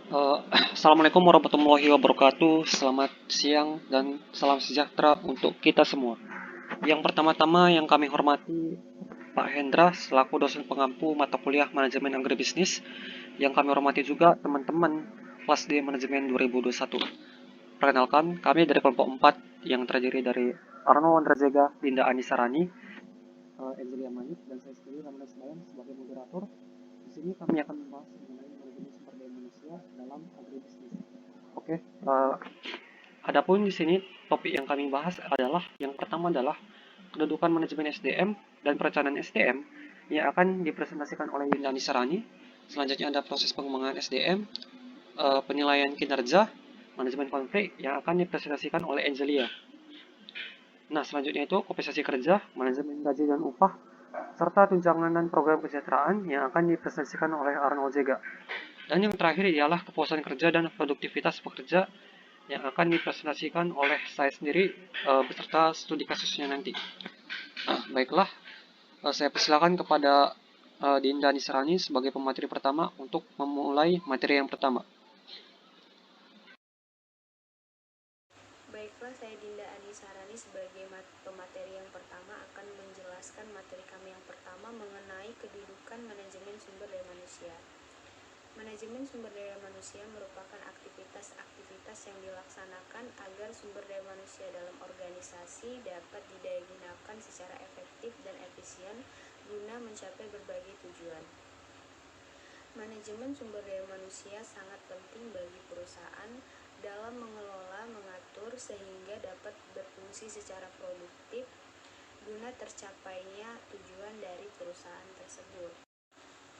Assalamualaikum warahmatullahi wabarakatuh. Selamat siang dan salam sejahtera untuk kita semua. Yang pertama-tama yang kami hormati Pak Hendra selaku dosen pengampu mata kuliah Manajemen Agribisnis. Yang kami hormati juga teman-teman kelas D Manajemen 2021. Perkenalkan, kami dari kelompok 4 yang terdiri dari Arno Wandrazega, Dinda Anisarani, Angelia Manik, dan saya sendiri Ramdan Senayan sebagai moderator. Di sini kami akan membahas mengenai manajemen sumber daya manusia dalam agribisnis. Oke, adapun di sini topik yang kami bahas adalah yang pertama adalah kedudukan manajemen SDM dan perencanaan SDM yang akan dipresentasikan oleh Dinda Anisarani. Selanjutnya ada proses pengembangan SDM, penilaian kinerja, manajemen konflik yang akan dipresentasikan oleh Angelia. Nah, selanjutnya itu kompensasi kerja, manajemen gaji dan upah, serta tunjangan dan program kesejahteraan yang akan dipresentasikan oleh Arnold Zega. Dan yang terakhir ialah kepuasan kerja dan produktivitas pekerja yang akan dipresentasikan oleh saya sendiri beserta studi kasusnya nanti. Baiklah, saya persilakan kepada Dinda Nisrani sebagai pemateri pertama untuk memulai materi yang pertama. Baiklah, saya Dinda Anisarani sebagai pemateri yang pertama akan menjelaskan materi kami yang pertama mengenai kedudukan manajemen sumber daya manusia. Manajemen sumber daya manusia merupakan aktivitas-aktivitas yang dilaksanakan agar sumber daya manusia dalam organisasi dapat digunakan secara efektif dan efisien guna mencapai berbagai tujuan. Manajemen sumber daya manusia sangat penting bagi perusahaan dalam mengelola, mengatur, sehingga dapat berfungsi secara produktif guna tercapainya tujuan dari perusahaan tersebut.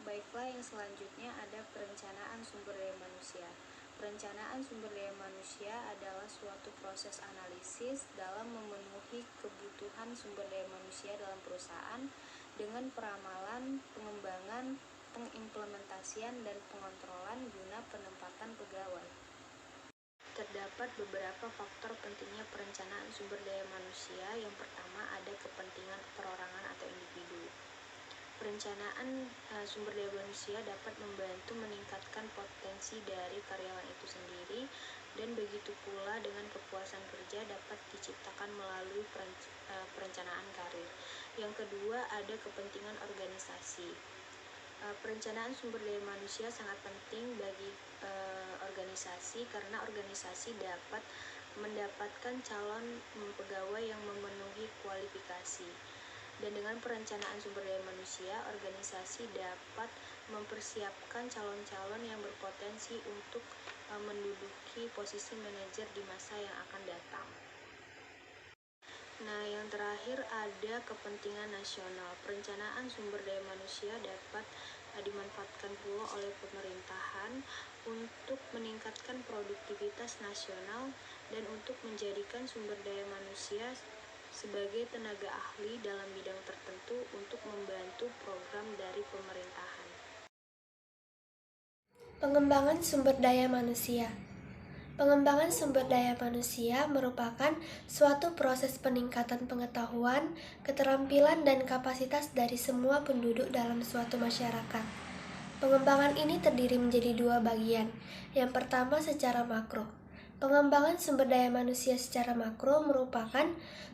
Baiklah, yang selanjutnya ada perencanaan sumber daya manusia. Perencanaan sumber daya manusia adalah suatu proses analisis dalam memenuhi kebutuhan sumber daya manusia dalam perusahaan dengan peramalan, pengembangan, pengimplementasian, dan pengontrolan guna penempatan pegawai. Terdapat beberapa faktor pentingnya perencanaan sumber daya manusia. Yang pertama ada kepentingan perorangan atau individu. Perencanaan sumber daya manusia dapat membantu meningkatkan potensi dari karyawan itu sendiri, dan begitu pula dengan kepuasan kerja dapat diciptakan melalui perencanaan karir. Yang kedua ada kepentingan organisasi. Perencanaan sumber daya manusia sangat penting bagi organisasi karena organisasi dapat mendapatkan calon pegawai yang memenuhi kualifikasi. Dan dengan perencanaan sumber daya manusia, organisasi dapat mempersiapkan calon-calon yang berpotensi untuk menduduki posisi manajer di masa yang akan datang. Nah, yang terakhir ada kepentingan nasional. Perencanaan sumber daya manusia dapat dimanfaatkan pula oleh pemerintahan untuk meningkatkan produktivitas nasional dan untuk menjadikan sumber daya manusia sebagai tenaga ahli dalam bidang tertentu untuk membantu program dari pemerintahan. Pengembangan sumber daya manusia. Pengembangan sumber daya manusia merupakan suatu proses peningkatan pengetahuan, keterampilan, dan kapasitas dari semua penduduk dalam suatu masyarakat. Pengembangan ini terdiri menjadi dua bagian. Yang pertama secara makro. Pengembangan sumber daya manusia secara makro merupakan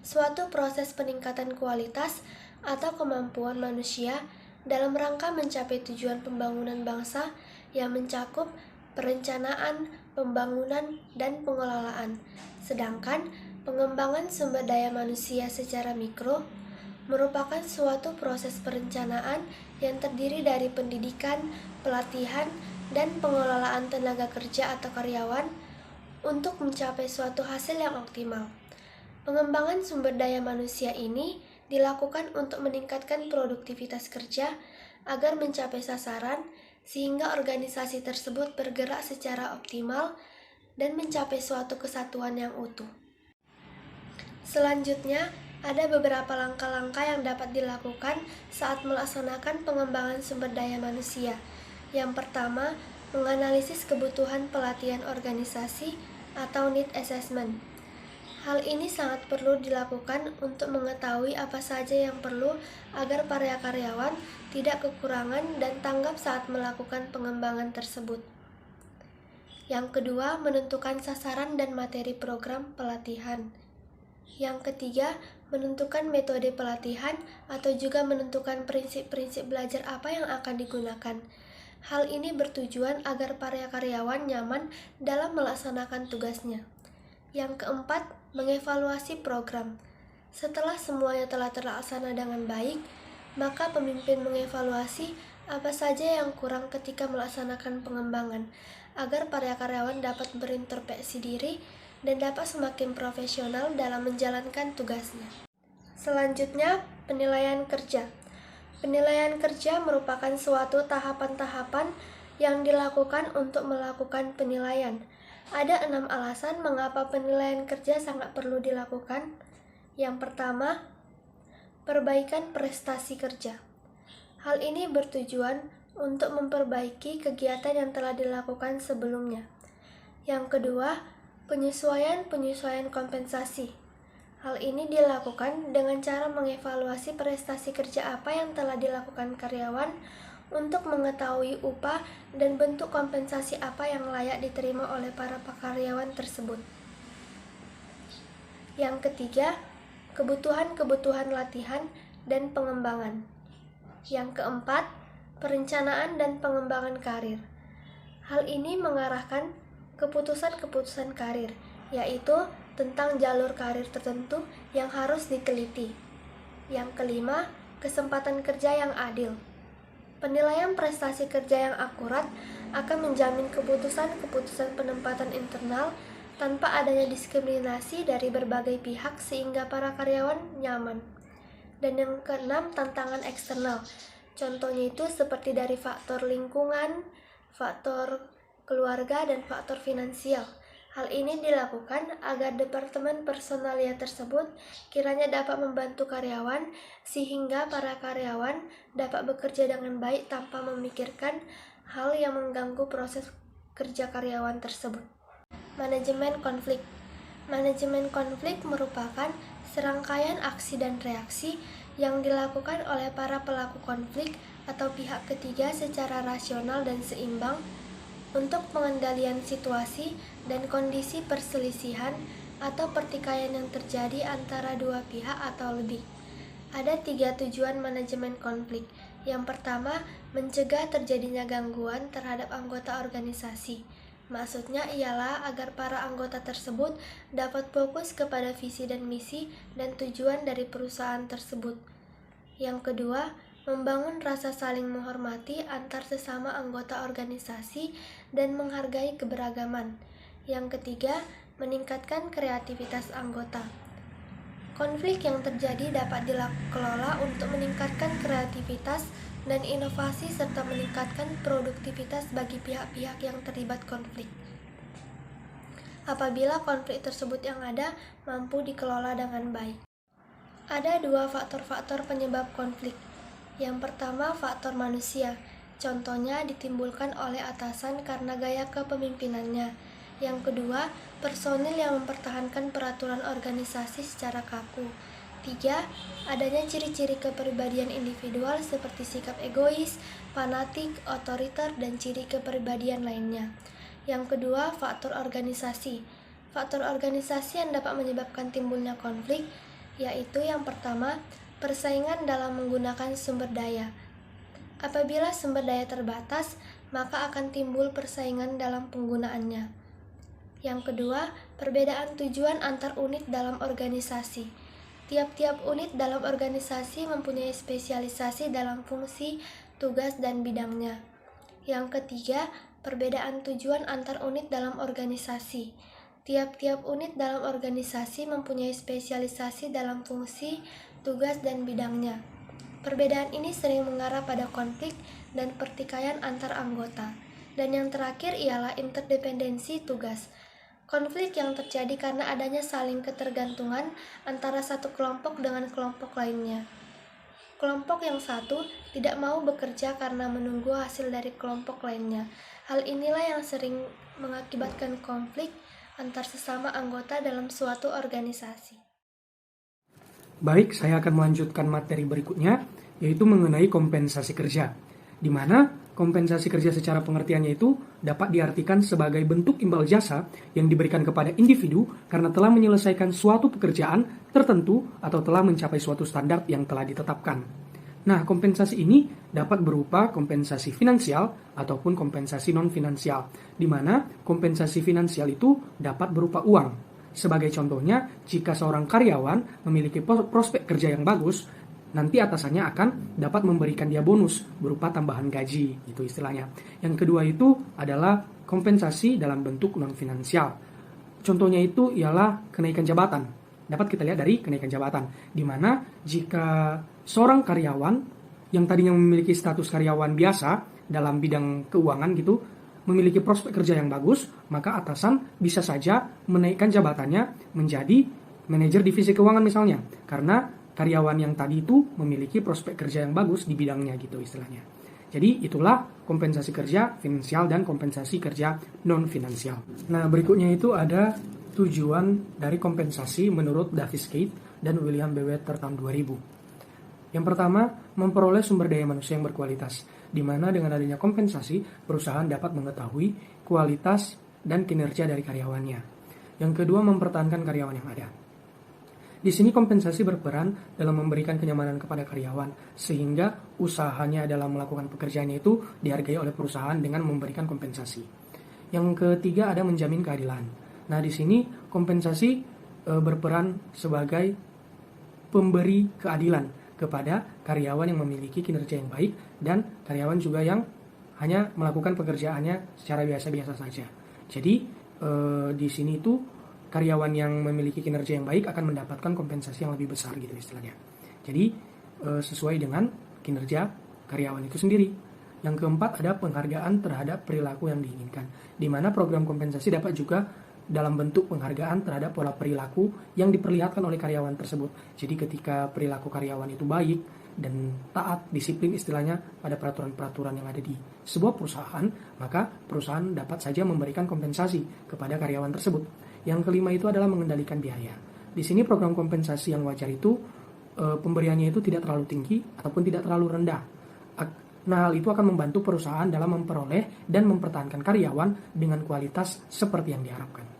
suatu proses peningkatan kualitas atau kemampuan manusia dalam rangka mencapai tujuan pembangunan bangsa yang mencakup perencanaan, pembangunan, dan pengelolaan. Sedangkan pengembangan sumber daya manusia secara mikro merupakan suatu proses perencanaan yang terdiri dari pendidikan, pelatihan, dan pengelolaan tenaga kerja atau karyawan untuk mencapai suatu hasil yang optimal. Pengembangan sumber daya manusia ini dilakukan untuk meningkatkan produktivitas kerja agar mencapai sasaran, sehingga organisasi tersebut bergerak secara optimal dan mencapai suatu kesatuan yang utuh. Selanjutnya, ada beberapa langkah-langkah yang dapat dilakukan saat melaksanakan pengembangan sumber daya manusia. Yang pertama, menganalisis kebutuhan pelatihan organisasi atau need assessment. Hal ini sangat perlu dilakukan untuk mengetahui apa saja yang perlu agar para karyawan tidak kekurangan dan tanggap saat melakukan pengembangan tersebut. Yang kedua, menentukan sasaran dan materi program pelatihan. Yang ketiga, menentukan metode pelatihan atau juga menentukan prinsip-prinsip belajar apa yang akan digunakan. Hal ini bertujuan agar para karyawan nyaman dalam melaksanakan tugasnya. Yang keempat, mengevaluasi program. Setelah semuanya telah terlaksana dengan baik, maka pemimpin mengevaluasi apa saja yang kurang ketika melaksanakan pengembangan, agar para karyawan dapat berintrospeksi diri dan dapat semakin profesional dalam menjalankan tugasnya. Selanjutnya, penilaian kerja. Penilaian kerja merupakan suatu tahapan-tahapan yang dilakukan untuk melakukan penilaian. Ada 6 alasan mengapa penilaian kerja sangat perlu dilakukan. Yang pertama, perbaikan prestasi kerja. Hal ini bertujuan untuk memperbaiki kegiatan yang telah dilakukan sebelumnya. Yang kedua, penyesuaian kompensasi. Hal ini dilakukan dengan cara mengevaluasi prestasi kerja apa yang telah dilakukan karyawan untuk mengetahui upah dan bentuk kompensasi apa yang layak diterima oleh para karyawan tersebut. Yang ketiga, kebutuhan latihan dan pengembangan. Yang keempat, perencanaan dan pengembangan karir. Hal ini mengarahkan keputusan-keputusan karir, yaitu tentang jalur karir tertentu yang harus diteliti. Yang kelima, kesempatan kerja yang adil. Penilaian prestasi kerja yang akurat akan menjamin keputusan-keputusan penempatan internal tanpa adanya diskriminasi dari berbagai pihak sehingga para karyawan nyaman. Dan yang keenam, tantangan eksternal. Contohnya itu seperti dari faktor lingkungan, faktor keluarga, dan faktor finansial. Hal ini dilakukan agar departemen personalia tersebut kiranya dapat membantu karyawan sehingga para karyawan dapat bekerja dengan baik tanpa memikirkan hal yang mengganggu proses kerja karyawan tersebut. Manajemen konflik. Manajemen konflik merupakan serangkaian aksi dan reaksi yang dilakukan oleh para pelaku konflik atau pihak ketiga secara rasional dan seimbang untuk pengendalian situasi dan kondisi perselisihan atau pertikaian yang terjadi antara dua pihak atau lebih. Ada 3 tujuan manajemen konflik. Yang pertama, mencegah terjadinya gangguan terhadap anggota organisasi. Maksudnya ialah agar para anggota tersebut dapat fokus kepada visi dan misi dan tujuan dari perusahaan tersebut. Yang kedua, membangun rasa saling menghormati antar sesama anggota organisasi dan menghargai keberagaman. Yang ketiga, meningkatkan kreativitas anggota. Konflik yang terjadi dapat dikelola untuk meningkatkan kreativitas dan inovasi serta meningkatkan produktivitas bagi pihak-pihak yang terlibat konflik. Apabila konflik tersebut yang ada mampu dikelola dengan baik. Ada 2 faktor-faktor penyebab konflik. Yang pertama, faktor manusia. Contohnya ditimbulkan oleh atasan karena gaya kepemimpinannya. Yang kedua, personil yang mempertahankan peraturan organisasi secara kaku. 3. Adanya ciri-ciri kepribadian individual seperti sikap egois, fanatik, otoriter, dan ciri kepribadian lainnya. Yang kedua, faktor organisasi. Faktor organisasi yang dapat menyebabkan timbulnya konflik yaitu yang pertama, persaingan dalam menggunakan sumber daya. Apabila sumber daya terbatas, maka akan timbul persaingan dalam penggunaannya. Yang kedua, perbedaan tujuan antar unit dalam organisasi. Tiap-tiap unit dalam organisasi mempunyai spesialisasi dalam fungsi, tugas, dan bidangnya. Yang ketiga, perbedaan tujuan antar unit dalam organisasi. Tiap-tiap unit dalam organisasi mempunyai spesialisasi dalam fungsi, tugas, dan bidangnya. Perbedaan ini sering mengarah pada konflik dan pertikaian antar anggota. Dan yang terakhir ialah interdependensi tugas. Konflik yang terjadi karena adanya saling ketergantungan antara satu kelompok dengan kelompok lainnya. Kelompok yang satu tidak mau bekerja karena menunggu hasil dari kelompok lainnya. Hal inilah yang sering mengakibatkan konflik antar sesama anggota dalam suatu organisasi. Baik, saya akan melanjutkan materi berikutnya, yaitu mengenai kompensasi kerja, di mana kompensasi kerja secara pengertiannya itu dapat diartikan sebagai bentuk imbal jasa yang diberikan kepada individu karena telah menyelesaikan suatu pekerjaan tertentu atau telah mencapai suatu standar yang telah ditetapkan. Nah, kompensasi ini dapat berupa kompensasi finansial ataupun kompensasi non-finansial, di mana kompensasi finansial itu dapat berupa uang. Sebagai contohnya, jika seorang karyawan memiliki prospek kerja yang bagus, nanti atasannya akan dapat memberikan dia bonus berupa tambahan gaji, gitu istilahnya. Yang kedua itu adalah kompensasi dalam bentuk non-finansial. Contohnya itu ialah kenaikan jabatan. Dapat kita lihat dari kenaikan jabatan, di mana jika seorang karyawan yang tadinya memiliki status karyawan biasa dalam bidang keuangan gitu, memiliki prospek kerja yang bagus, maka atasan bisa saja menaikkan jabatannya menjadi manajer divisi keuangan misalnya, karena karyawan yang tadi itu memiliki prospek kerja yang bagus di bidangnya gitu istilahnya. Jadi itulah kompensasi kerja finansial dan kompensasi kerja non-finansial. Nah, berikutnya itu ada tujuan dari kompensasi menurut Davis Cade dan William B. Wetter tahun 2000. Yang pertama, memperoleh sumber daya manusia yang berkualitas, di mana dengan adanya kompensasi, perusahaan dapat mengetahui kualitas dan kinerja dari karyawannya. Yang kedua, mempertahankan karyawan yang ada. Di sini kompensasi berperan dalam memberikan kenyamanan kepada karyawan, sehingga usahanya dalam melakukan pekerjaannya itu dihargai oleh perusahaan dengan memberikan kompensasi. Yang ketiga, ada menjamin keadilan. Nah, di sini kompensasi berperan sebagai pemberi keadilan kepada karyawan yang memiliki kinerja yang baik dan karyawan juga yang hanya melakukan pekerjaannya secara biasa-biasa saja. Jadi di sini itu karyawan yang memiliki kinerja yang baik akan mendapatkan kompensasi yang lebih besar gitu istilahnya. Jadi sesuai dengan kinerja karyawan itu sendiri. Yang keempat ada penghargaan terhadap perilaku yang diinginkan, di mana program kompensasi dapat juga dalam bentuk penghargaan terhadap pola perilaku yang diperlihatkan oleh karyawan tersebut. Jadi ketika perilaku karyawan itu baik dan taat, disiplin istilahnya pada peraturan-peraturan yang ada di sebuah perusahaan, maka perusahaan dapat saja memberikan kompensasi kepada karyawan tersebut. Yang kelima itu adalah mengendalikan biaya. Di sini program kompensasi yang wajar itu pemberiannya itu tidak terlalu tinggi ataupun tidak terlalu rendah. Nah, hal itu akan membantu perusahaan dalam memperoleh dan mempertahankan karyawan dengan kualitas seperti yang diharapkan.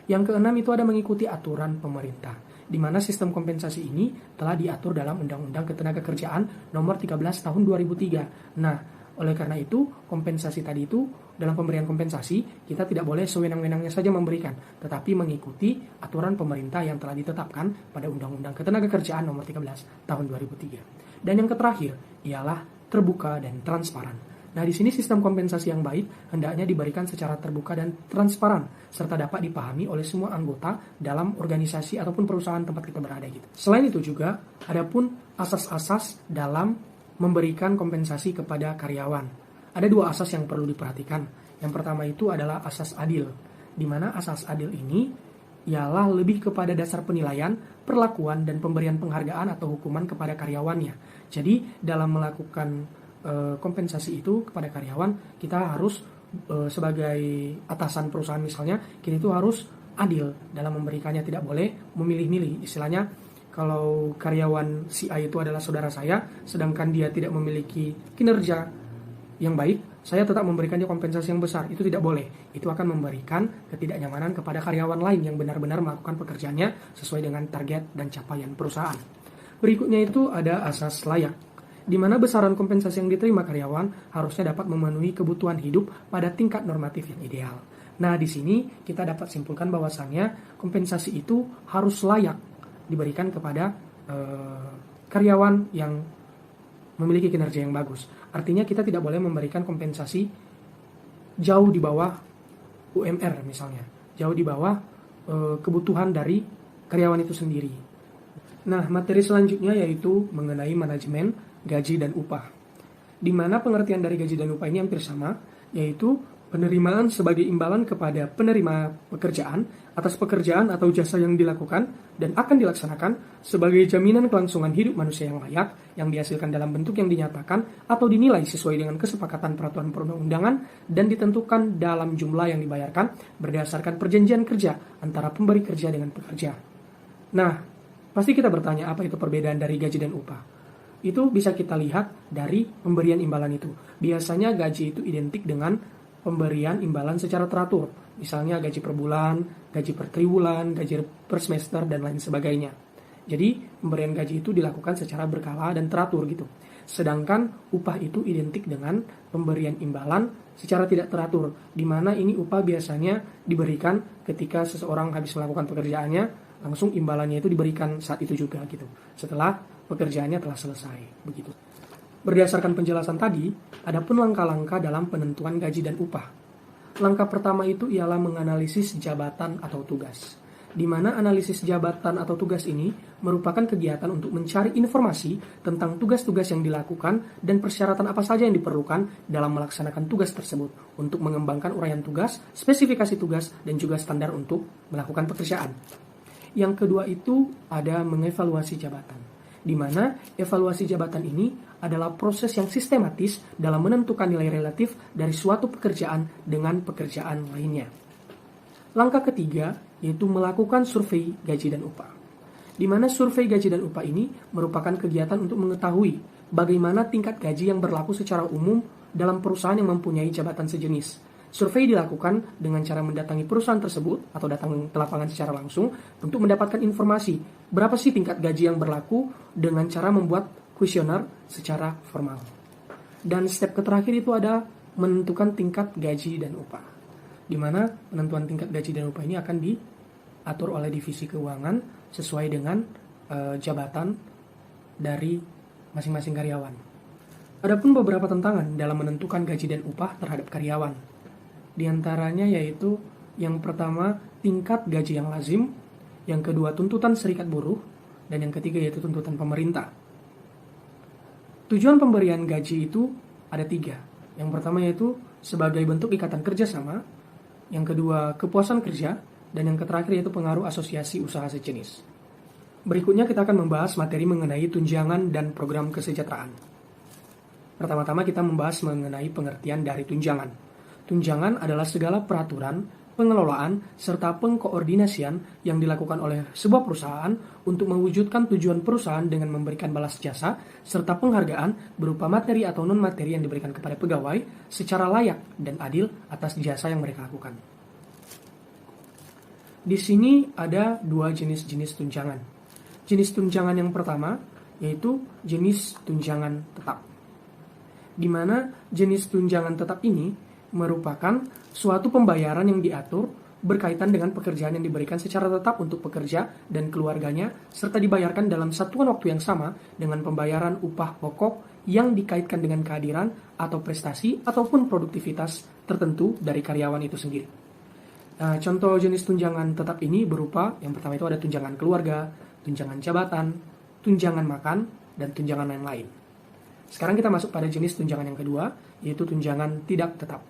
Yang keenam itu ada mengikuti aturan pemerintah, di mana sistem kompensasi ini telah diatur dalam Undang-Undang Ketenagakerjaan Nomor 13 Tahun 2003. Nah, oleh karena itu, kompensasi tadi itu, dalam pemberian kompensasi, kita tidak boleh sewenang-wenangnya saja memberikan, tetapi mengikuti aturan pemerintah yang telah ditetapkan pada Undang-Undang Ketenagakerjaan Nomor 13 Tahun 2003. Dan yang terakhir, ialah terbuka dan transparan. Nah, di sini sistem kompensasi yang baik hendaknya diberikan secara terbuka dan transparan, serta dapat dipahami oleh semua anggota dalam organisasi ataupun perusahaan tempat kita berada gitu. Selain itu juga, adapun asas-asas dalam memberikan kompensasi kepada karyawan. Ada dua asas yang perlu diperhatikan. Yang pertama itu adalah asas adil, di mana asas adil ini ialah lebih kepada dasar penilaian, perlakuan, dan pemberian penghargaan atau hukuman kepada karyawannya. Jadi, dalam melakukan kompensasi itu kepada karyawan, kita harus sebagai atasan perusahaan misalnya, kita itu harus adil dalam memberikannya, tidak boleh memilih-milih. Istilahnya, kalau karyawan si A itu adalah saudara saya, sedangkan dia tidak memiliki kinerja yang baik, saya tetap memberikan dia kompensasi yang besar. Itu tidak boleh. Itu akan memberikan ketidaknyamanan kepada karyawan lain yang benar-benar melakukan pekerjaannya sesuai dengan target dan capaian perusahaan. Berikutnya itu ada asas layak, di mana besaran kompensasi yang diterima karyawan harusnya dapat memenuhi kebutuhan hidup pada tingkat normatif yang ideal. Nah, di sini kita dapat simpulkan bahwasannya kompensasi itu harus layak diberikan kepada karyawan yang memiliki kinerja yang bagus. Artinya kita tidak boleh memberikan kompensasi jauh di bawah UMR misalnya, jauh di bawah kebutuhan dari karyawan itu sendiri. Nah, materi selanjutnya yaitu mengenai manajemen gaji dan upah, di mana pengertian dari gaji dan upah ini hampir sama, yaitu penerimaan sebagai imbalan kepada penerima pekerjaan atas pekerjaan atau jasa yang dilakukan dan akan dilaksanakan sebagai jaminan kelangsungan hidup manusia yang layak, yang dihasilkan dalam bentuk yang dinyatakan atau dinilai sesuai dengan kesepakatan peraturan perundang-undangan dan ditentukan dalam jumlah yang dibayarkan berdasarkan perjanjian kerja antara pemberi kerja dengan pekerja. Nah, pasti kita bertanya, apa itu perbedaan dari gaji dan upah? Itu bisa kita lihat dari pemberian imbalan itu. Biasanya gaji itu identik dengan pemberian imbalan secara teratur. Misalnya gaji per bulan, gaji per triwulan, gaji per semester, dan lain sebagainya. Jadi pemberian gaji itu dilakukan secara berkala dan teratur gitu. Sedangkan upah itu identik dengan pemberian imbalan secara tidak teratur, di mana ini upah biasanya diberikan ketika seseorang habis melakukan pekerjaannya, langsung imbalannya itu diberikan saat itu juga gitu. Setelah pekerjaannya telah selesai, begitu. Berdasarkan penjelasan tadi, ada pun langkah-langkah dalam penentuan gaji dan upah. Langkah pertama itu ialah menganalisis jabatan atau tugas, di mana analisis jabatan atau tugas ini merupakan kegiatan untuk mencari informasi tentang tugas-tugas yang dilakukan dan persyaratan apa saja yang diperlukan dalam melaksanakan tugas tersebut untuk mengembangkan uraian tugas, spesifikasi tugas, dan juga standar untuk melakukan pekerjaan. Yang kedua itu ada mengevaluasi jabatan, di mana evaluasi jabatan ini adalah proses yang sistematis dalam menentukan nilai relatif dari suatu pekerjaan dengan pekerjaan lainnya. Langkah ketiga yaitu melakukan survei gaji dan upah, di mana survei gaji dan upah ini merupakan kegiatan untuk mengetahui bagaimana tingkat gaji yang berlaku secara umum dalam perusahaan yang mempunyai jabatan sejenis. Survei dilakukan dengan cara mendatangi perusahaan tersebut atau datang ke lapangan secara langsung untuk mendapatkan informasi berapa sih tingkat gaji yang berlaku dengan cara membuat kuesioner secara formal. Dan step terakhir itu ada menentukan tingkat gaji dan upah, di mana penentuan tingkat gaji dan upah ini akan diatur oleh divisi keuangan sesuai dengan jabatan dari masing-masing karyawan. Adapun beberapa tantangan dalam menentukan gaji dan upah terhadap karyawan. Di antaranya yaitu yang pertama tingkat gaji yang lazim, yang kedua tuntutan serikat buruh, dan yang ketiga yaitu tuntutan pemerintah. Tujuan pemberian gaji itu ada 3. Yang pertama yaitu sebagai bentuk ikatan kerjasama, yang kedua kepuasan kerja, dan yang terakhir yaitu pengaruh asosiasi usaha sejenis. Berikutnya kita akan membahas materi mengenai tunjangan dan program kesejahteraan. Pertama-tama kita membahas mengenai pengertian dari tunjangan. Tunjangan adalah segala peraturan, pengelolaan, serta pengkoordinasian yang dilakukan oleh sebuah perusahaan untuk mewujudkan tujuan perusahaan dengan memberikan balas jasa, serta penghargaan berupa materi atau non-materi yang diberikan kepada pegawai secara layak dan adil atas jasa yang mereka lakukan. Di sini ada 2 jenis-jenis tunjangan. Jenis tunjangan yang pertama yaitu jenis tunjangan tetap, di mana jenis tunjangan tetap ini merupakan suatu pembayaran yang diatur berkaitan dengan pekerjaan yang diberikan secara tetap untuk pekerja dan keluarganya, serta dibayarkan dalam satuan waktu yang sama dengan pembayaran upah pokok yang dikaitkan dengan kehadiran atau prestasi ataupun produktivitas tertentu dari karyawan itu sendiri. Nah, contoh jenis tunjangan tetap ini berupa, yang pertama itu ada tunjangan keluarga, tunjangan jabatan, tunjangan makan, dan tunjangan lain-lain. Sekarang kita masuk pada jenis tunjangan yang kedua, yaitu tunjangan tidak tetap.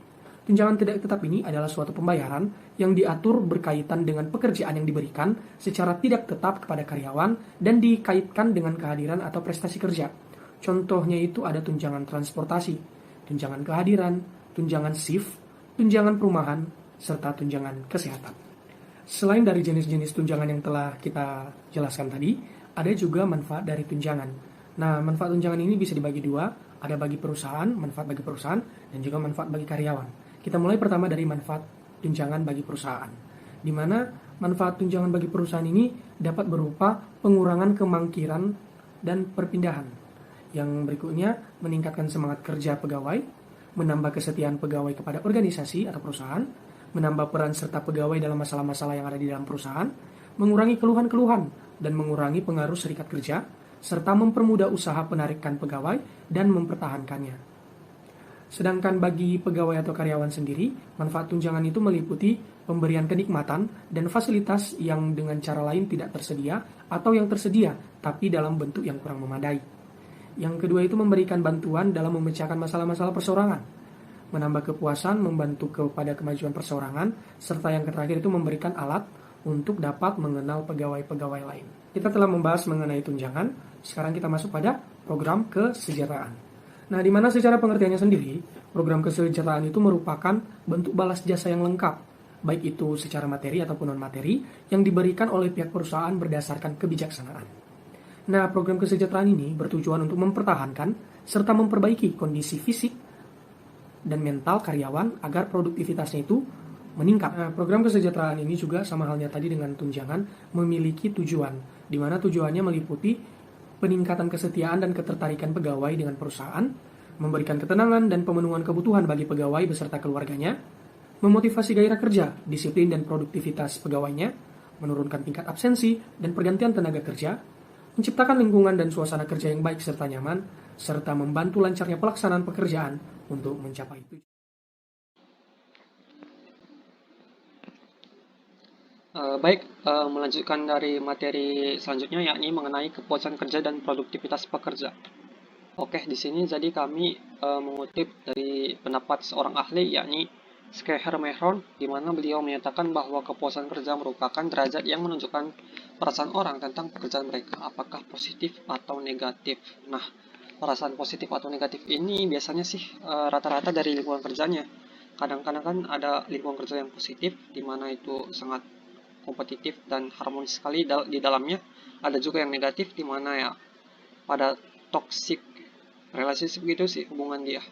Tunjangan tidak tetap ini adalah suatu pembayaran yang diatur berkaitan dengan pekerjaan yang diberikan secara tidak tetap kepada karyawan dan dikaitkan dengan kehadiran atau prestasi kerja. Contohnya itu ada tunjangan transportasi, tunjangan kehadiran, tunjangan shift, tunjangan perumahan, serta tunjangan kesehatan. Selain dari jenis-jenis tunjangan yang telah kita jelaskan tadi, ada juga manfaat dari tunjangan. Nah, manfaat tunjangan ini bisa dibagi 2, ada bagi perusahaan, manfaat bagi perusahaan, dan juga manfaat bagi karyawan. Kita mulai pertama dari manfaat tunjangan bagi perusahaan, di mana manfaat tunjangan bagi perusahaan ini dapat berupa pengurangan kemangkiran dan perpindahan. Yang berikutnya, meningkatkan semangat kerja pegawai, menambah kesetiaan pegawai kepada organisasi atau perusahaan, menambah peran serta pegawai dalam masalah-masalah yang ada di dalam perusahaan, mengurangi keluhan-keluhan dan mengurangi pengaruh serikat kerja, serta mempermudah usaha penarikan pegawai dan mempertahankannya. Sedangkan bagi pegawai atau karyawan sendiri, manfaat tunjangan itu meliputi pemberian kenikmatan dan fasilitas yang dengan cara lain tidak tersedia atau yang tersedia tapi dalam bentuk yang kurang memadai. Yang kedua itu memberikan bantuan dalam memecahkan masalah-masalah perseorangan, menambah kepuasan, membantu kepada kemajuan perseorangan, serta yang terakhir itu memberikan alat untuk dapat mengenal pegawai-pegawai lain. Kita telah membahas mengenai tunjangan, sekarang kita masuk pada program kesejahteraan. Nah, di mana secara pengertiannya sendiri, program kesejahteraan itu merupakan bentuk balas jasa yang lengkap, baik itu secara materi ataupun non-materi, yang diberikan oleh pihak perusahaan berdasarkan kebijaksanaan. Nah, program kesejahteraan ini bertujuan untuk mempertahankan serta memperbaiki kondisi fisik dan mental karyawan agar produktivitasnya itu meningkat. Nah, program kesejahteraan ini juga sama halnya tadi dengan tunjangan memiliki tujuan, di mana tujuannya meliputi peningkatan kesetiaan dan ketertarikan pegawai dengan perusahaan, memberikan ketenangan dan pemenuhan kebutuhan bagi pegawai beserta keluarganya, memotivasi gairah kerja, disiplin dan produktivitas pegawainya, menurunkan tingkat absensi dan pergantian tenaga kerja, menciptakan lingkungan dan suasana kerja yang baik serta nyaman, serta membantu lancarnya pelaksanaan pekerjaan untuk mencapai tujuan. Melanjutkan dari materi selanjutnya yakni mengenai kepuasan kerja dan produktivitas pekerja. Oke, di sini jadi kami mengutip dari pendapat seorang ahli yakni Skeher Mehron, di mana beliau menyatakan bahwa kepuasan kerja merupakan derajat yang menunjukkan perasaan orang tentang pekerjaan mereka, apakah positif atau negatif. Nah, perasaan positif atau negatif ini biasanya sih rata-rata dari lingkungan kerjanya. Kadang-kadang kan ada lingkungan kerja yang positif, di mana itu sangat kompetitif dan harmonis sekali di dalamnya. Ada juga yang negatif, di mana ya pada toxic relationship gitu sih hubungan dia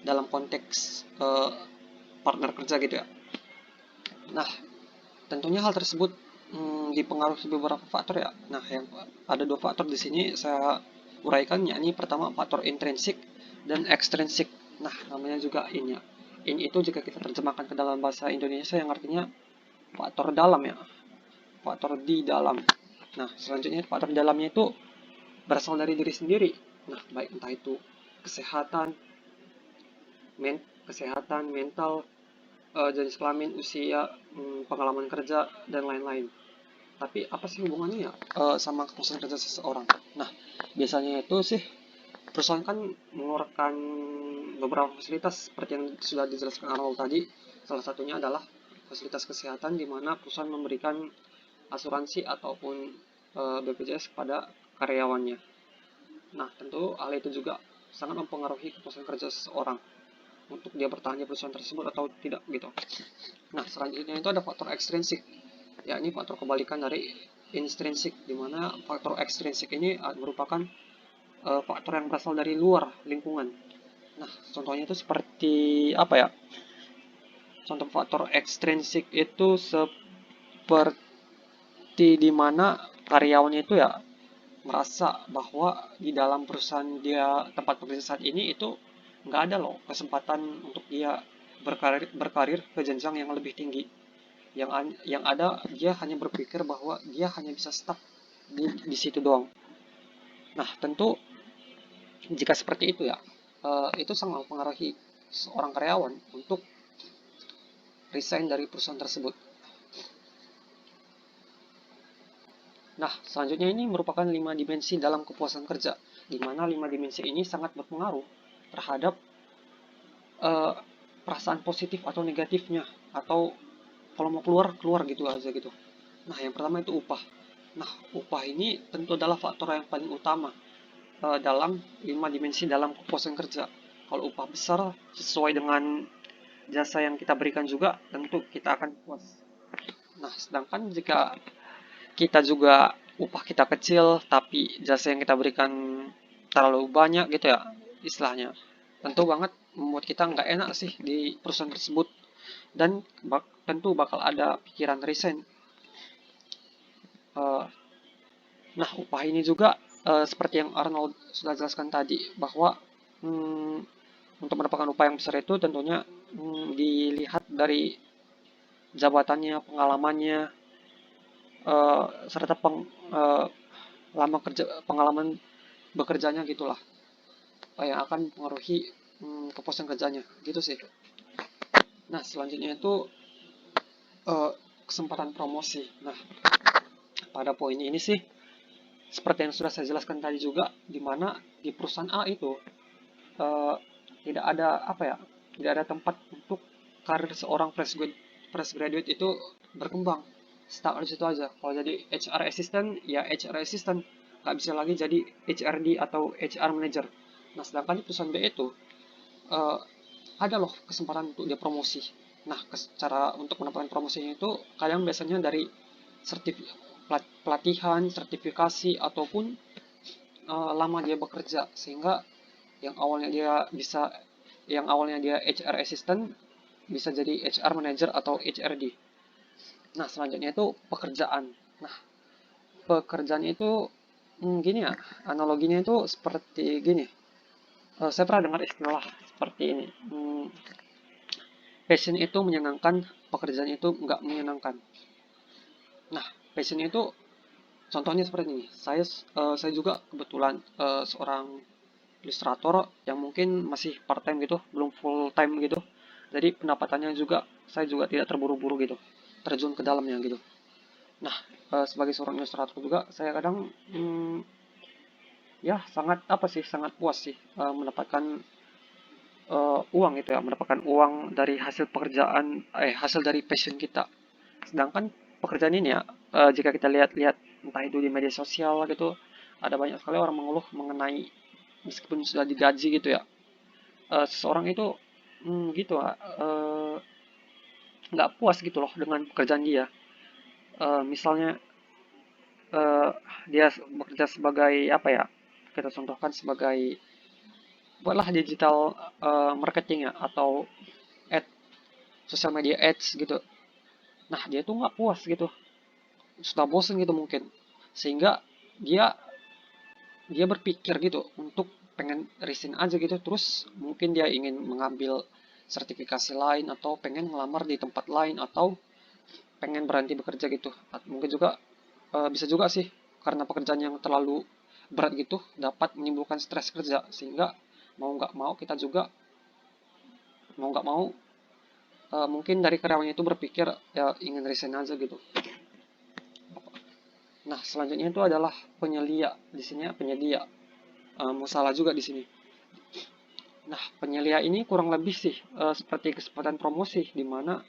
dalam konteks partner kerja gitu ya. Nah, tentunya hal tersebut dipengaruhi beberapa faktor ya. Nah, yang ada 2 faktor di sini saya uraikan, yakni pertama faktor intrinsik dan ekstrinsik. Nah, namanya juga in ya. In itu jika kita terjemahkan ke dalam bahasa Indonesia yang artinya faktor dalam ya, faktor di dalam. Nah, selanjutnya faktor dalamnya itu berasal dari diri sendiri. Nah, baik entah itu kesehatan, mental, jenis kelamin, usia, pengalaman kerja, dan lain-lain. Tapi apa sih hubungannya ya sama kepuasan kerja seseorang? Nah, biasanya itu sih perusahaan kan mengeluarkan beberapa fasilitas seperti yang sudah dijelaskan Arnold tadi. Salah satunya adalah fasilitas kesehatan, di mana perusahaan memberikan asuransi ataupun BPJS kepada karyawannya. Nah, tentu hal itu juga sangat mempengaruhi kepuasan kerja seseorang untuk dia bertahan di perusahaan tersebut atau tidak gitu. Nah, selanjutnya itu ada faktor ekstrinsik, yakni faktor kebalikan dari intrinsik, di mana faktor ekstrinsik ini merupakan faktor yang berasal dari luar lingkungan. Nah, contohnya itu seperti apa ya? Contoh faktor ekstrinsik itu seperti di mana karyawannya itu ya merasa bahwa di dalam perusahaan dia tempat bekerja saat ini itu nggak ada loh kesempatan untuk dia berkarir ke jenjang yang lebih tinggi. Yang ada dia hanya berpikir bahwa dia hanya bisa stuck di situ doang. Nah, tentu jika seperti itu ya, itu sangat mempengaruhi seorang karyawan untuk resign dari perusahaan tersebut. Nah, selanjutnya ini merupakan 5 dimensi dalam kepuasan kerja, di mana 5 dimensi ini sangat berpengaruh terhadap perasaan positif atau negatifnya, atau kalau mau keluar gitu aja gitu. Nah, yang pertama itu upah. Nah, upah ini tentu adalah faktor yang paling utama dalam 5 dimensi dalam kepuasan kerja. Kalau upah besar sesuai dengan jasa yang kita berikan juga, tentu kita akan puas. Nah, sedangkan jika kita juga upah kita kecil tapi jasa yang kita berikan terlalu banyak gitu ya istilahnya, tentu banget membuat kita nggak enak sih di perusahaan tersebut, dan tentu bakal ada pikiran resign. Nah, upah ini juga seperti yang Arnold sudah jelaskan tadi, bahwa untuk mendapatkan upah yang besar itu tentunya dilihat dari jabatannya, pengalamannya, serta pengalaman bekerjanya gitulah, yang akan mempengaruhi kepuasan kerjanya gitu sih. Nah, selanjutnya itu kesempatan promosi. Nah, pada poin ini sih seperti yang sudah saya jelaskan tadi juga, di mana di perusahaan A itu tidak ada tempat untuk karir seorang fresh graduate itu berkembang. Start di situ aja. Kalau jadi HR assistant, ya HR assistant, nggak bisa lagi jadi HRD atau HR manager. Nah, sedangkan di perusahaan B itu ada loh kesempatan untuk dia promosi. Nah, cara untuk mendapatkan promosinya itu kadang biasanya dari pelatihan, sertifikasi, ataupun lama dia bekerja, sehingga yang awalnya dia HR assistant bisa jadi HR manager atau HRD. Nah, selanjutnya itu pekerjaan. Nah, pekerjaan itu gini ya, analoginya itu seperti gini. Saya pernah dengar istilah seperti ini. Passion itu menyenangkan, pekerjaan itu nggak menyenangkan. Nah, passion itu contohnya seperti ini. Saya juga kebetulan seorang ilustrator yang mungkin masih part time gitu, belum full time gitu. Jadi pendapatannya juga saya juga tidak terburu-buru gitu, terjun ke dalamnya gitu. Nah, sebagai seorang ilustrator juga saya kadang ya sangat puas sih mendapatkan uang gitu ya, mendapatkan uang dari hasil pekerjaan, hasil dari passion kita. Sedangkan pekerjaan ini ya, jika kita lihat-lihat entah itu di media sosial gitu, ada banyak sekali orang mengeluh mengenai meskipun sudah digaji gitu ya, seseorang itu gitu nggak puas gitu loh dengan pekerjaan dia. Misalnya eh, dia bekerja sebagai apa ya? Kita contohkan sebagai buatlah digital marketing ya, atau ad social media ads gitu. Nah, dia tuh nggak puas gitu, sudah bosen gitu mungkin, sehingga dia dia berpikir gitu untuk pengen resign aja gitu, terus mungkin dia ingin mengambil sertifikasi lain atau pengen ngelamar di tempat lain atau pengen berhenti bekerja gitu. Mungkin juga bisa juga sih karena pekerjaan yang terlalu berat gitu dapat menimbulkan stres kerja, sehingga mau nggak mau mungkin dari karyawannya itu berpikir ya ingin resign aja gitu. Nah, selanjutnya itu adalah penyelia. Di sini penyedia. Salah juga di sini. Nah, penyelia ini kurang lebih sih seperti kesempatan promosi di mana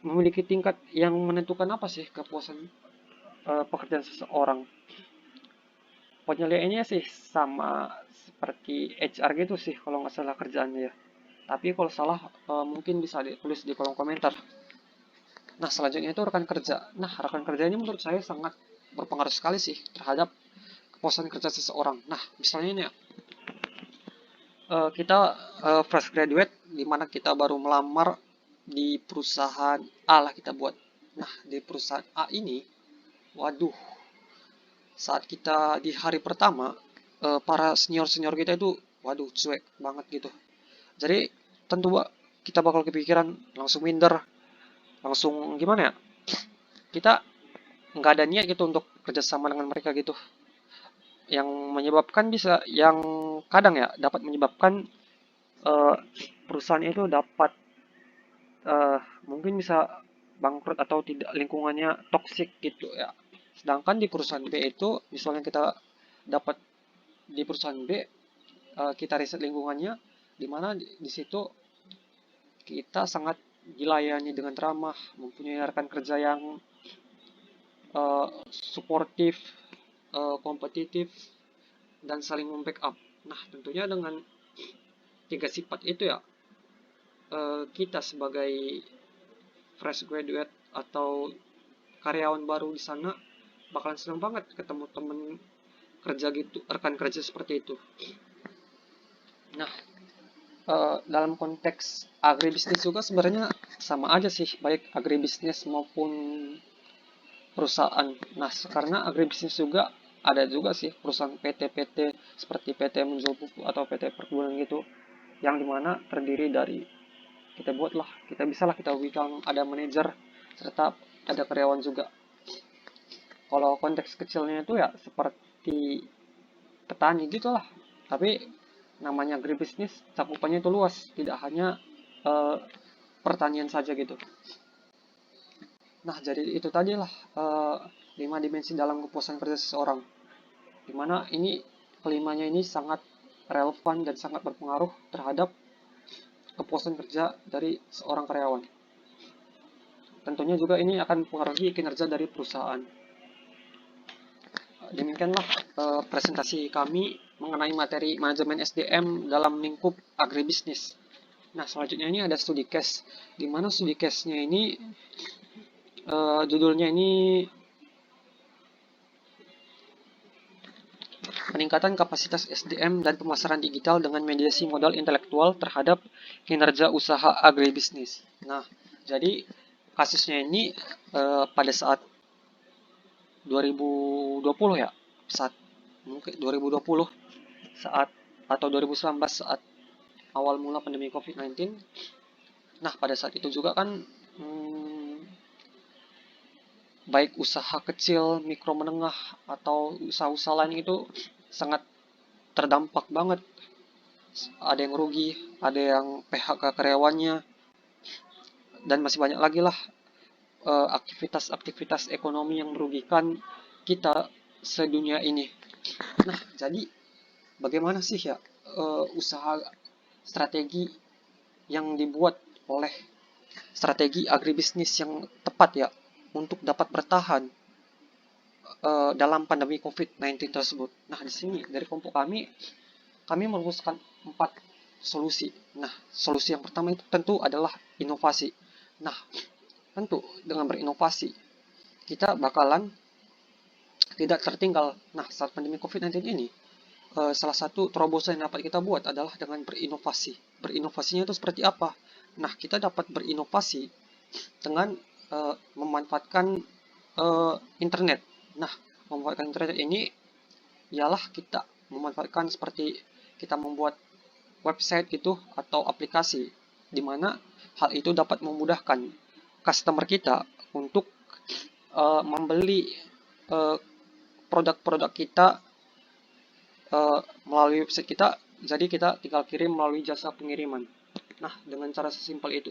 memiliki tingkat yang menentukan apa sih kepuasan pekerjaan seseorang. Penyelia ini sih sama seperti HR gitu sih kalau nggak salah kerjaannya ya. Tapi kalau salah mungkin bisa ditulis di kolom komentar. Nah, selanjutnya itu rekan kerja. Nah, rekan kerja ini menurut saya sangat berpengaruh sekali sih terhadap kepuasan kerja seseorang. Nah, misalnya ini ya, kita fresh graduate, di mana kita baru melamar di perusahaan A lah kita buat. Nah, di perusahaan A ini, waduh, saat kita di hari pertama, para senior-senior kita itu, waduh, cuek banget gitu. Jadi, tentu kita bakal kepikiran langsung minder, langsung gimana ya, kita nggak ada niat gitu untuk kerjasama dengan mereka gitu. Yang kadang ya dapat menyebabkan perusahaan itu dapat mungkin bisa bangkrut atau tidak, lingkungannya toksik gitu ya. Sedangkan di perusahaan B itu, misalnya kita dapat di perusahaan B, kita riset lingkungannya, di mana di situ kita sangat dilayani dengan ramah, mempunyai rekan kerja yang suportif, kompetitif, dan saling membackup. Nah, tentunya dengan tiga sifat itu ya, kita sebagai fresh graduate atau karyawan baru di sana bakalan senang banget ketemu temen kerja gitu, rekan kerja seperti itu. Nah, dalam konteks agribisnis juga sebenarnya sama aja sih, baik agribisnis maupun perusahaan. Nah, karena agribisnis juga ada juga sih perusahaan PT-PT seperti PT menjual pupuk atau PT perkebunan gitu, yang dimana terdiri dari kita bisalah kita bilang ada manajer serta ada karyawan juga. Kalau konteks kecilnya itu ya seperti petani gitulah, tapi namanya agribisnis cakupannya itu luas, tidak hanya pertanian saja gitu. Nah, jadi itu tadilah 5 dimensi dalam kepuasan kerja seseorang, dimana ini kelimanya ini sangat relevan dan sangat berpengaruh terhadap kepuasan kerja dari seorang karyawan. Tentunya juga ini akan mempengaruhi kinerja dari perusahaan. Demikianlah presentasi kami mengenai materi manajemen SDM dalam lingkup agribisnis. Nah, selanjutnya ini ada studi case, di mana studi case-nya ini Judulnya ini peningkatan kapasitas SDM dan pemasaran digital dengan mediasi modal intelektual terhadap kinerja usaha agribisnis. Nah, jadi kasusnya ini pada saat 2020 ya, saat mungkin 2020 saat atau 2019 saat awal mula pandemi COVID-19. Nah, pada saat itu juga kan baik usaha kecil, mikro menengah atau usaha-usaha lain itu sangat terdampak banget. Ada yang rugi, ada yang PHK karyawannya, dan masih banyak lagi lah aktivitas-aktivitas ekonomi yang merugikan kita sedunia ini. Nah, jadi bagaimana sih ya usaha strategi yang dibuat oleh strategi agribisnis yang tepat ya untuk dapat bertahan dalam pandemi COVID-19 tersebut. Nah, di sini dari kelompok kami merumuskan 4 solusi. Nah, solusi yang pertama itu tentu adalah inovasi. Nah, tentu dengan berinovasi kita bakalan tidak tertinggal. Nah, saat pandemi COVID-19 ini salah satu terobosan yang dapat kita buat adalah dengan berinovasi. Berinovasinya itu seperti apa? Nah, kita dapat berinovasi dengan memanfaatkan internet. Nah, memanfaatkan internet ini ialah kita memanfaatkan seperti kita membuat website gitu atau aplikasi di mana hal itu dapat memudahkan customer kita untuk membeli produk-produk kita melalui website kita. Jadi kita tinggal kirim melalui jasa pengiriman. Nah, dengan cara sesimpel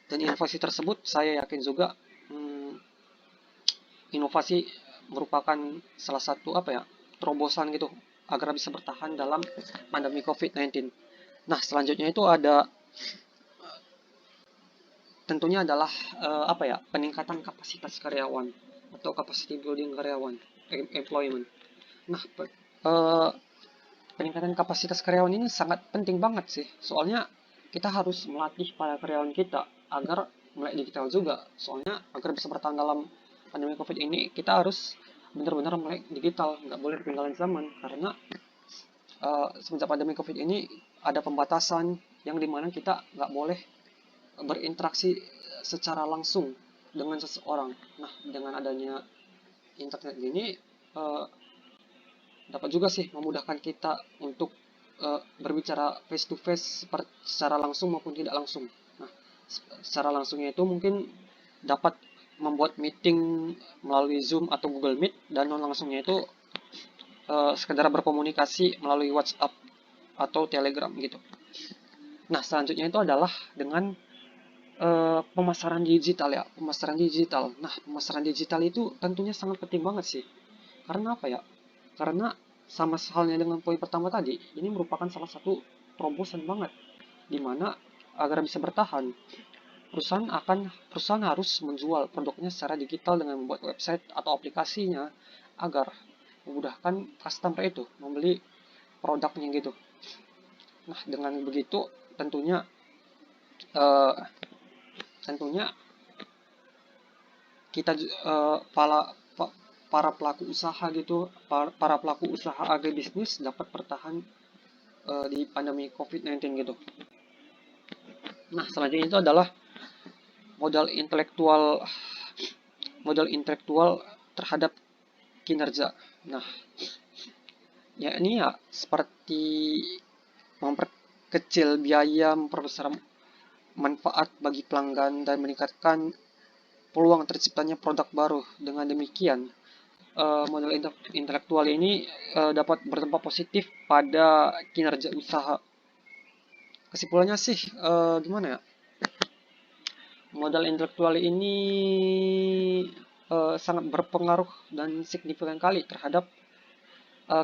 dan inovasi tersebut, saya yakin juga inovasi merupakan salah satu terobosan gitu agar bisa bertahan dalam pandemi COVID-19. Nah, selanjutnya itu ada tentunya adalah peningkatan kapasitas karyawan atau capacity building karyawan, employment. Nah, peningkatan kapasitas karyawan ini sangat penting banget sih, soalnya kita harus melatih para karyawan kita agar melek digital juga, soalnya agar bisa bertahan dalam pandemi COVID ini kita harus benar-benar melek digital, nggak boleh ketinggalan zaman, karena semenjak pandemi COVID ini ada pembatasan yang dimana kita nggak boleh berinteraksi secara langsung dengan seseorang. Nah, dengan adanya internet ini dapat juga sih memudahkan kita untuk berbicara face to face secara langsung maupun tidak langsung. Nah, secara langsungnya itu mungkin dapat membuat meeting melalui Zoom atau Google Meet, dan non langsungnya itu sekedar berkomunikasi melalui WhatsApp atau Telegram gitu. Nah, selanjutnya itu adalah dengan pemasaran digital ya, pemasaran digital. Nah, pemasaran digital itu tentunya sangat penting banget sih. Karena apa ya? Karena sama halnya dengan poin pertama tadi, ini merupakan salah satu terobosan banget, dimana agar bisa bertahan, perusahaan harus menjual produknya secara digital dengan membuat website atau aplikasinya agar memudahkan customer itu membeli produknya gitu. Nah, dengan begitu tentunya kita para pelaku usaha gitu, para pelaku usaha agribisnis dapat bertahan di pandemi COVID-19 gitu. Nah, selanjutnya itu adalah modal intelektual terhadap kinerja. Nah, ya ini ya seperti memperkecil biaya, memperbesar manfaat bagi pelanggan, dan meningkatkan peluang terciptanya produk baru. Dengan demikian, modal intelektual ini dapat berdampak positif pada kinerja usaha. Kesimpulannya sih gimana ya? Modal intelektual ini sangat berpengaruh dan signifikan kali terhadap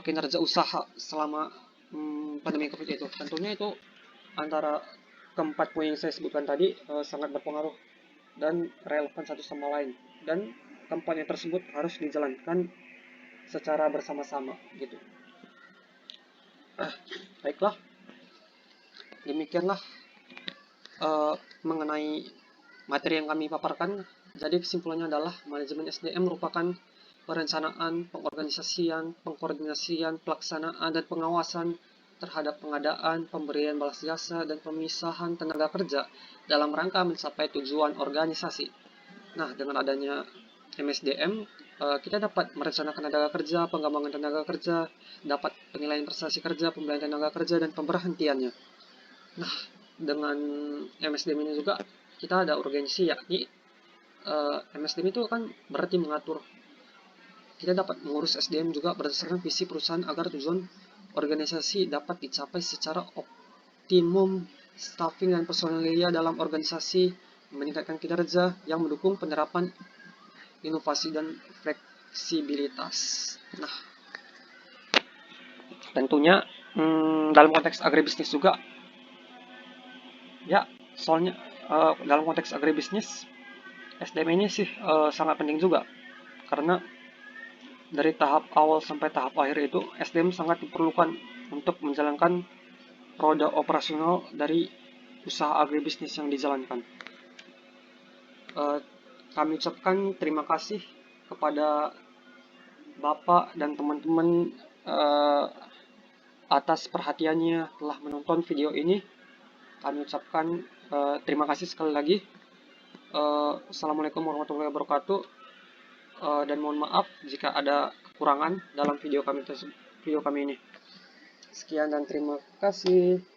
kinerja usaha selama pandemi COVID itu. Tentunya itu antara keempat poin yang saya sebutkan tadi sangat berpengaruh dan relevan satu sama lain, dan kampanye tersebut harus dijalankan secara bersama-sama gitu. Baiklah, demikianlah mengenai materi yang kami paparkan. Jadi kesimpulannya adalah manajemen SDM merupakan perencanaan, pengorganisasian, pengkoordinasian, pelaksanaan, dan pengawasan terhadap pengadaan, pemberian balas jasa, dan pemisahan tenaga kerja dalam rangka mencapai tujuan organisasi. Nah, dengan adanya MSDM, kita dapat merencanakan tenaga kerja, pengembangan tenaga kerja, dapat penilaian prestasi kerja, pembelian tenaga kerja, dan pemberhentiannya. Nah, dengan MSDM ini juga kita ada urgensi, yakni MSDM itu kan berarti mengatur. Kita dapat mengurus SDM juga berdasarkan visi perusahaan agar tujuan organisasi dapat dicapai secara optimum. Staffing dan personalia dalam organisasi meningkatkan kinerja yang mendukung penerapan inovasi dan fleksibilitas. Nah, tentunya dalam konteks agribisnis juga, ya, soalnya dalam konteks agribisnis SDM ini sih sangat penting juga, karena dari tahap awal sampai tahap akhir itu SDM sangat diperlukan untuk menjalankan roda operasional dari usaha agribisnis yang dijalankan. Kami ucapkan terima kasih kepada Bapak dan teman-teman atas perhatiannya telah menonton video ini. Kami ucapkan terima kasih sekali lagi. Assalamualaikum warahmatullahi wabarakatuh. Dan mohon maaf jika ada kekurangan dalam video kami ini. Sekian dan terima kasih.